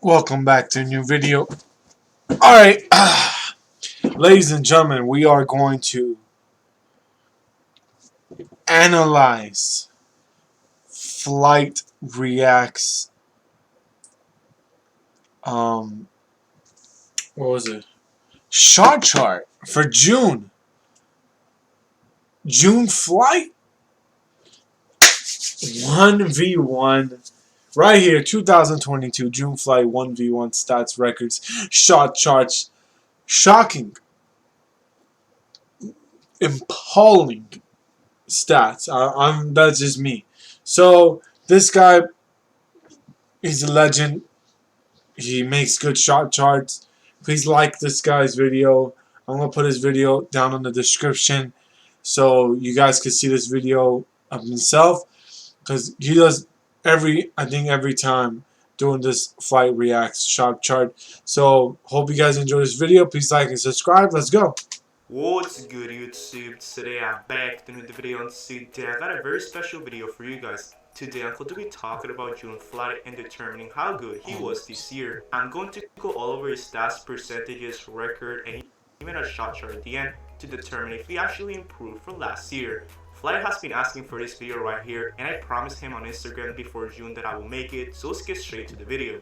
Welcome back to a new video. Alright, ladies and gentlemen, we are going to analyze Flight Reacts, what was it? Shot chart for June. June flight 1v1. Right here, 2022 June flight 1v1 stats records, shot charts, shocking, appalling stats. That's just me. So this guy, he's a legend. He makes good shot charts. Please like this guy's video. I'm gonna put his video down in the description so you guys can see this video of himself, because he does every time doing this Flight Reacts shot chart. So hope you guys enjoy this video. Please like and subscribe. Let's go. What's good, YouTube? Today I'm back doing the video, and today I got a very special video for you guys. Today I'm going to be talking about June Flight and determining how good he was this year. I'm going to go all over his stats, percentages, record, and even a shot chart at the end to determine if he actually improved from last year. Flight has been asking for this video right here, and I promised him on Instagram before June that I will make it, so let's get straight to the video.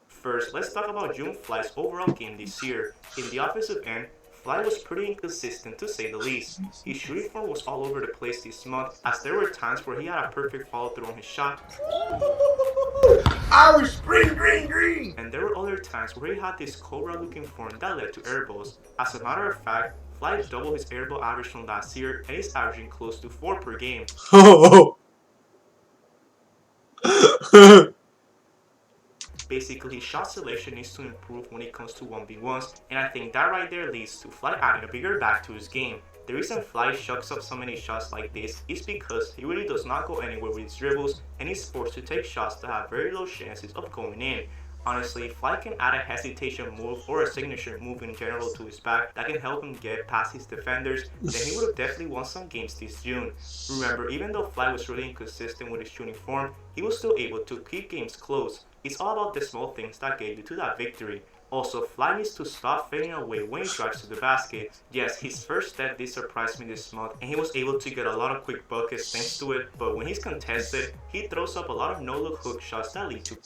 First, let's talk about June Flight's overall game this year. In the offensive end, Flight was pretty inconsistent to say the least. His shooting form was all over the place this month, as there were times where he had a perfect follow through on his shot. Irish spring green. And there were other times where he had this cobra looking form that led to air balls. As a matter of fact, Flight doubled his air ball average from last year and is averaging close to 4 per game. Basically, shot selection needs to improve when it comes to 1v1s, and I think that right there leads to Flight adding a bigger back to his game. The reason Flight shucks up so many shots like this is because he really does not go anywhere with his dribbles, and he's forced to take shots that have very low chances of going in. Honestly, Flight can add a hesitation move or a signature move in general to his back that can help him get past his defenders, then he would have definitely won some games this June. Remember, even though Flight was really inconsistent with his shooting form, he was still able to keep games close. It's all about the small things that get you to that victory. Also, Flight needs to stop fading away when he drives to the basket. Yes, his first step did surprise me this month, and he was able to get a lot of quick buckets thanks to it, but when he's contested, he throws up a lot of no-look hook shots that lead to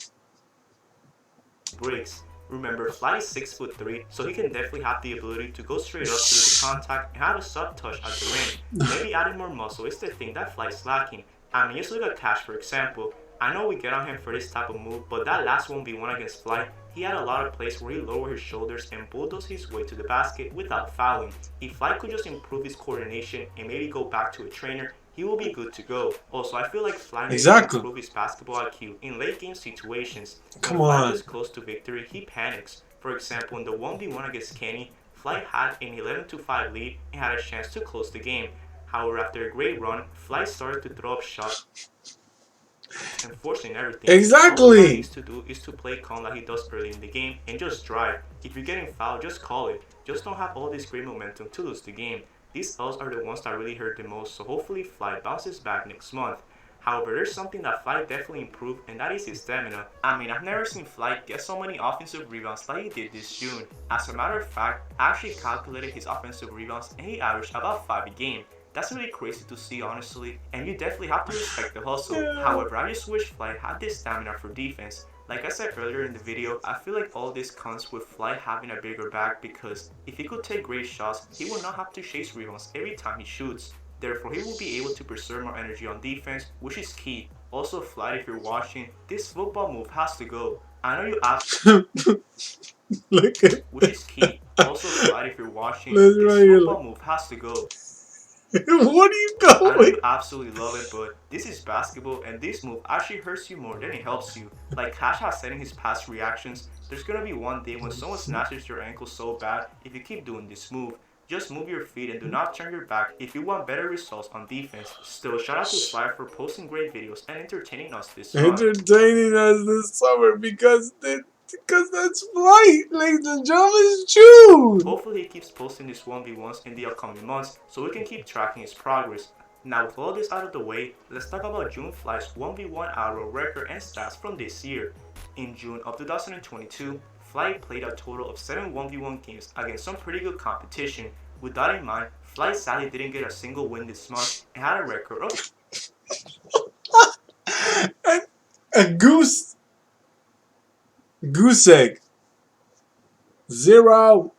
breaks. Remember, Flight is 6'3", so he can definitely have the ability to go straight up through the contact and have a soft touch at the rim. Maybe adding more muscle is the thing that Flight is lacking. I mean, just look at Cash for example. I know we get on him for this type of move, but that last 1v1 against Flight, he had a lot of plays where he lowered his shoulders and bulldozed his way to the basket without fouling. If Flight could just improve his coordination and maybe go back to a trainer, he will be good to go. Also, I feel like Flight needs to improve his basketball IQ in late game situations. When Flight is close to victory, he panics. For example, in the 1v1 against Kenny, Flight had an 11-5 lead and had a chance to close the game. However, after a great run, Flight started to throw up shots and forcing everything. Exactly. All he needs to do is to play calm like he does early in the game and just drive. If you're getting fouled, just call it. Just don't have all this great momentum to lose the game. These L's are the ones that really hurt the most, so hopefully Flight bounces back next month. However, there's something that Flight definitely improved, and that is his stamina. I mean, I've never seen Flight get so many offensive rebounds like he did this June. As a matter of fact, I actually calculated his offensive rebounds and he averaged about 5 a game. That's really crazy to see, honestly, and you definitely have to respect the hustle. However, I just wish Flight had this stamina for defense. Like I said earlier in the video, I feel like all this comes with Flight having a bigger back, because if he could take great shots, he will not have to chase rebounds every time he shoots. Therefore, he will be able to preserve more energy on defense, which is key. Also, Flight, if you're watching, this football move has to go. I know you asked, which is key. Also, Flight, if you're watching, this football move has to go. What are you going? I know you absolutely love it, but this is basketball, and this move actually hurts you more than it helps you. Like Cash has said in his past reactions, there's gonna be one day when someone snatches your ankle so bad if you keep doing this move. Just move your feet and do not turn your back if you want better results on defense. Still, shout out to Flight for posting great videos and entertaining us this summer. Because that's Flight, ladies and gentlemen, it's June. Hopefully he keeps posting these 1v1s in the upcoming months so we can keep tracking his progress. Now with all this out of the way, let's talk about Junefly's 1v1 Arrow record and stats from this year. In June of 2022, Fly played a total of 7 1v1 games against some pretty good competition. With that in mind, Fly sadly didn't get a single win this month and had a record of A goose egg. 0.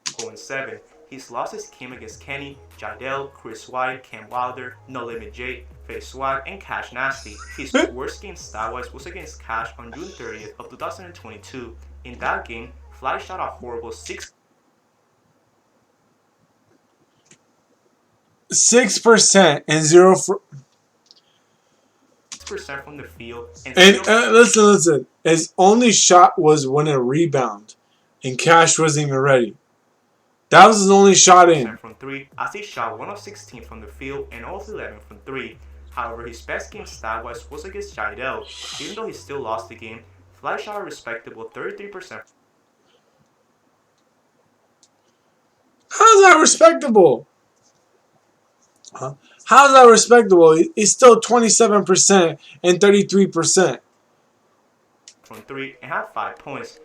0-7. His losses came against Kenny, Jidel, Chris White, Cam Wilder, No Limit J, Face Swag, and Cash Nasty. His worst game stat-wise was against Cash on June 30th of 2022. In that game, Fly shot a horrible 6% and 0 for. 6% from the field and Listen. His only shot was when a rebound, and Cash wasn't even ready. That was his only shot in. from 3, as he shot 1 of 16 from the field and 0 of 11 from 3. However, his best game stat-wise was against Jidel. Even though he still lost the game, Fly shot a respectable 33%. How's that respectable? How's that respectable? It's still 27% and 33%. From 3 and had 5 points.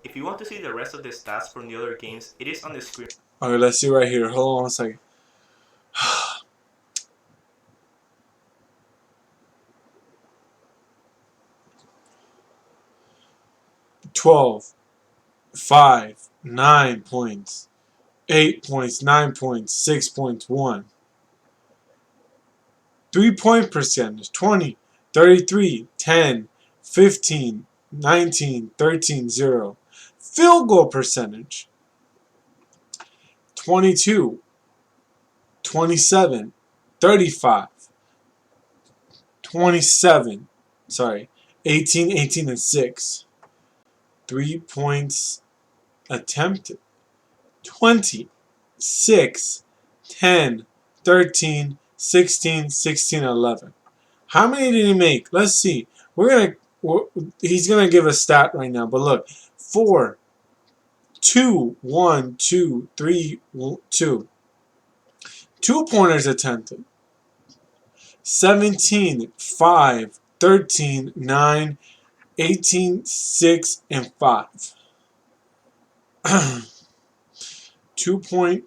If you want to see the rest of the stats from the other games, it is on the screen. Okay, let's see right here. Hold on one second. 12, 5, 9 points, 8 points, 9 points, 6 points, 1. 3-point percentage, 20, 33, 10, 15, 19, 13, 0. Field goal percentage, 22, 27, 35, 27, 18, 18, and 6. 3 points attempted, 20, 6, 10, 13, 16, 16, 11. How many did he make? Let's see. He's gonna give a stat right now, but look, 4, 2, 1, 2, 3, 2. 2-pointers attempted. 17, 5, 13, 9, 18, 6, and 5. 2-point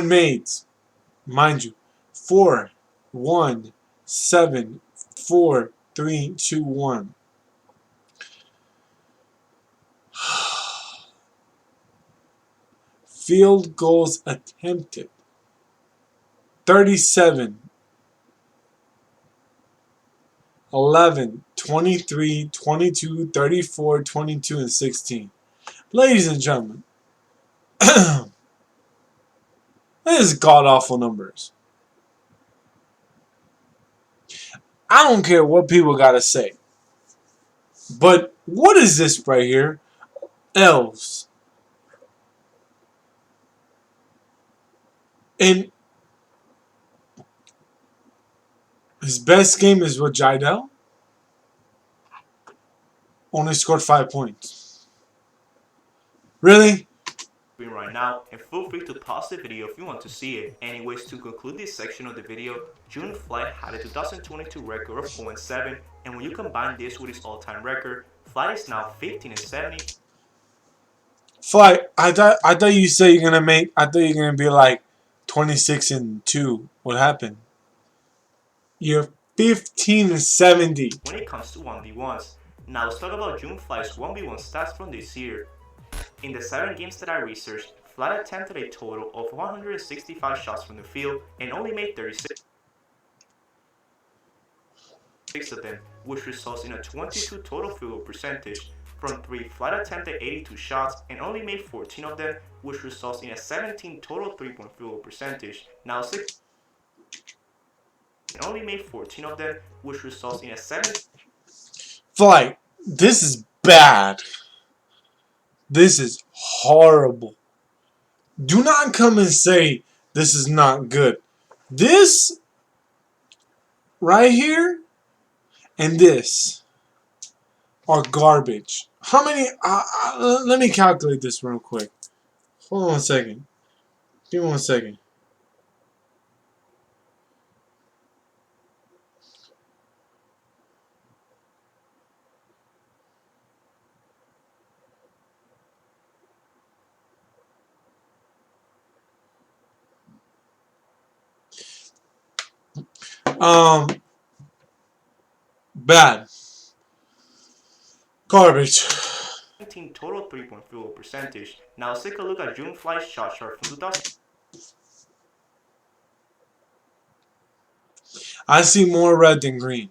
mades. Mind you. 4, 1, 7, 4, 3, 2, 1. Field goals attempted. 37, 11, 23, 22, 34, 22, and 16. Ladies and gentlemen, this is god-awful numbers. I don't care what people gotta say. But what is this right here? Elves. And his best game is with Jidel. Only scored 5 points. Really? Right now, and feel free to pause the video if you want to see it. Anyways, to conclude this section of the video, Junefly had a 2022 record of 0-7, and when you combine this with his all-time record, Fly is now 15-70. Fly, I thought you said you're gonna be like 26-2. What happened? You're 15-70. When it comes to 1v1s. Now let's talk about Junefly's 1v1 stats from this year. In the 7 games that I researched, Fly attempted a total of 165 shots from the field and only made 36 of them, which results in a 22 total field goal percentage. From 3, Fly attempted 82 shots and only made 14 of them, which results in a 17 total 3-point field goal percentage. Now 6 and only made 14 of them, which results in a 7. Fly, this is bad. This is horrible. Do not come and say this is not good. This right here and this are garbage. How many? Let me calculate this real quick. Hold on a second. Give me 1 second. Bad. Garbage. Total 3-point field goal percentage. Now let's take a look at June Fly's shot chart from 2000. I see more red than green.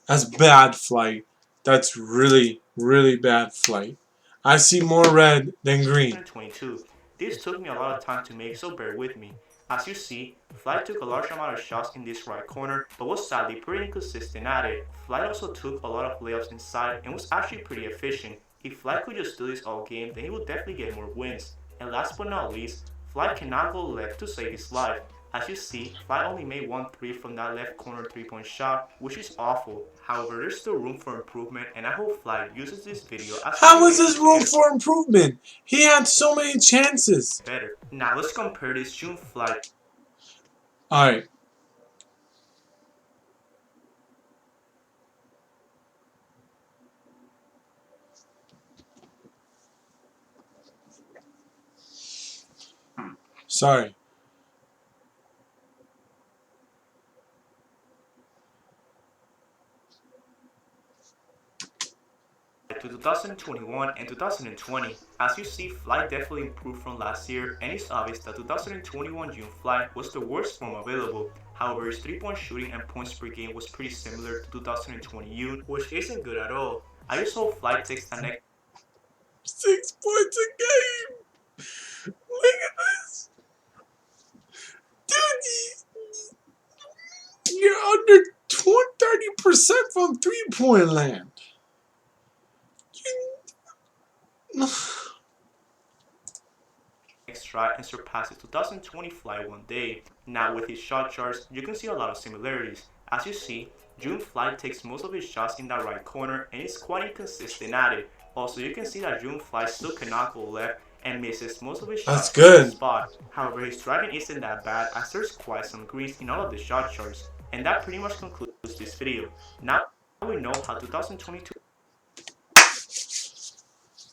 That's bad flight. That's really, really bad flight. I see more red than green. 2022. This took me a lot of time to make, so bear with me. As you see, Fly took a large amount of shots in this right corner, but was sadly pretty inconsistent at it. Fly also took a lot of layups inside and was actually pretty efficient. If Fly could just do this all game, then he would definitely get more wins. And last but not least, Fly cannot go left to save his life. As you see, Fly only made 1 3 from that left corner 3-point shot, which is awful. However, there's still room for improvement, and I hope Fly uses this video as How is this room for improvement? He had so many chances. better. Now let's compare this June Fly. Alright. Sorry. To 2021 and 2020. As you see, Fly definitely improved from last year, and it's obvious that 2021 June Fly was the worst form available. However, his 3-point shooting and points per game was pretty similar to 2020 June, which isn't good at all. I just hope Fly takes the next 6 points a game. Look at this. Dude, you're under 30% from 3-point land. try and surpass his 2020 Fly one day. Now with his shot charts, you can see a lot of similarities. As you see, June Fly takes most of his shots in that right corner and is quite inconsistent at it. Also, you can see that June Fly still cannot go left and misses most of his shots That's good. in the spot. However, his driving isn't that bad as there's quite some greens in all of the shot charts. And that pretty much concludes this video. Now we know how 2022.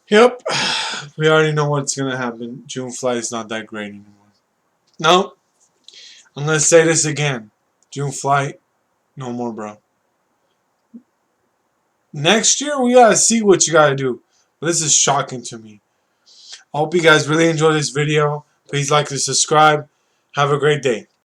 Yep, we already know what's gonna happen. June Fly is not that great anymore. No, I'm gonna say this again. June Fly, no more, bro. Next year we gotta see what you gotta do. But this is shocking to me. I hope you guys really enjoyed this video. Please like and subscribe. Have a great day.